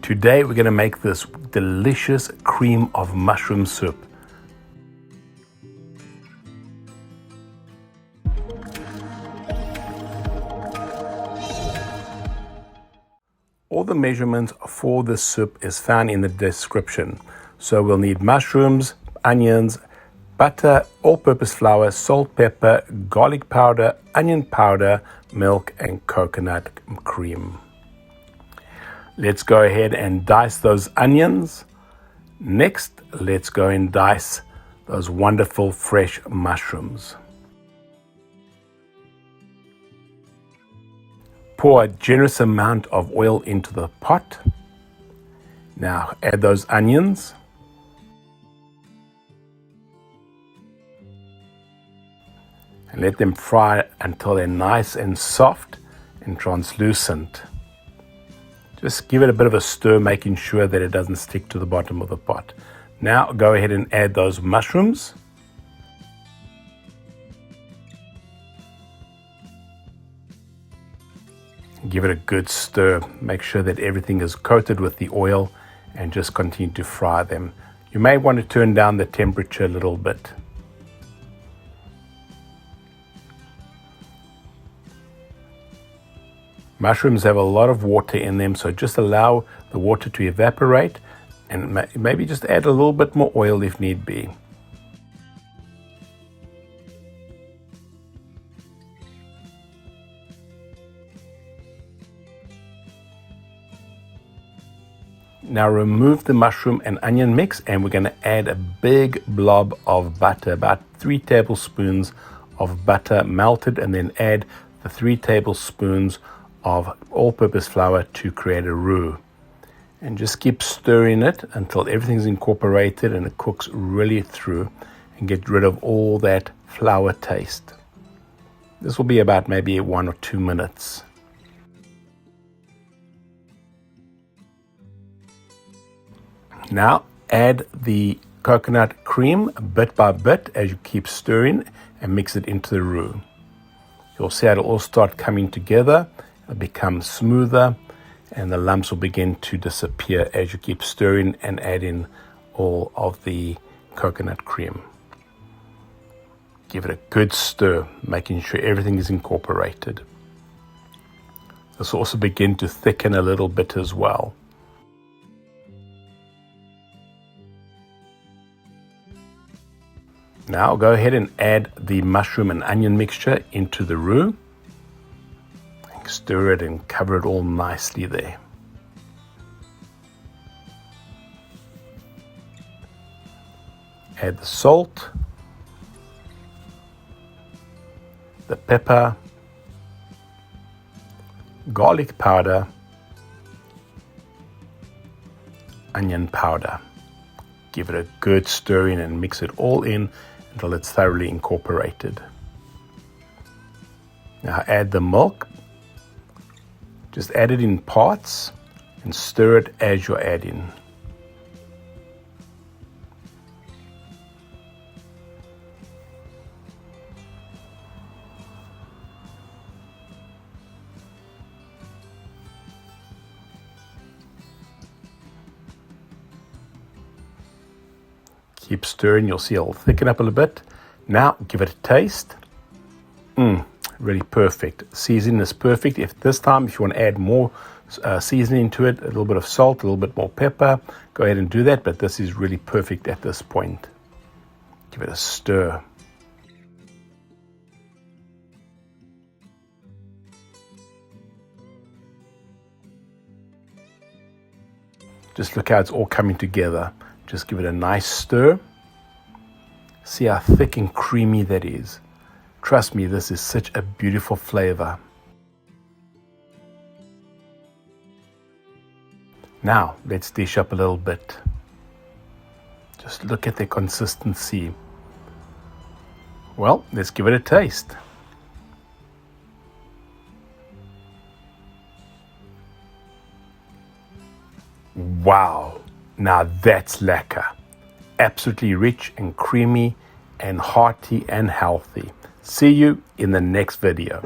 Today we're going to make this delicious cream of mushroom soup. All the measurements for this soup is found in the description. So we'll need mushrooms, onions, butter, all-purpose flour, salt, pepper, garlic powder, onion powder, milk, and coconut cream. Let's go ahead and dice those onions. Next, let's go and dice those wonderful fresh mushrooms. Pour a generous amount of oil into the pot. Now add those onions. And let them fry until they're nice and soft and translucent. Just give it a bit of a stir, making sure that it doesn't stick to the bottom of the pot. Now go ahead and add those mushrooms. Give it a good stir. Make sure that everything is coated with the oil and just continue to fry them. You may want to turn down the temperature a little bit. Mushrooms have a lot of water in them, so just allow the water to evaporate and maybe just add a little bit more oil if need be. Now remove the mushroom and onion mix, and we're going to add a big blob of butter, about 3 tablespoons of butter melted, and then add the 3 tablespoons of all-purpose flour to create a roux. And just keep stirring it until everything's incorporated and it cooks really through, and get rid of all that flour taste. This will be about maybe 1 or 2 minutes. Now add the coconut cream bit by bit as you keep stirring and mix it into the roux. You'll see it'll all start coming together, it'll become smoother, and the lumps will begin to disappear as you keep stirring and adding all of the coconut cream. Give it a good stir, making sure everything is incorporated. This will also begin to thicken a little bit as well. Now go ahead and add the mushroom and onion mixture into the roux. Stir it and cover it all nicely there. Add the salt, the pepper, garlic powder, onion powder. Give it a good stirring and mix it all in until it's thoroughly incorporated. Now add the milk. Just add it in parts and stir it as you're adding. Keep stirring, you'll see it'll thicken up a little bit. Now give it a taste. Really perfect. Seasoning is perfect. If you want to add more seasoning to it, a little bit of salt, a little bit more pepper, go ahead and do that, but this is really perfect at this point. Give it a stir. Just look how it's all coming together. Just give it a nice stir. See how thick and creamy that is. Trust me, this is such a beautiful flavor. Now, let's dish up a little bit. Just look at the consistency. Well, let's give it a taste. Wow, now that's lekker. Absolutely rich and creamy and hearty and healthy. See you in the next video.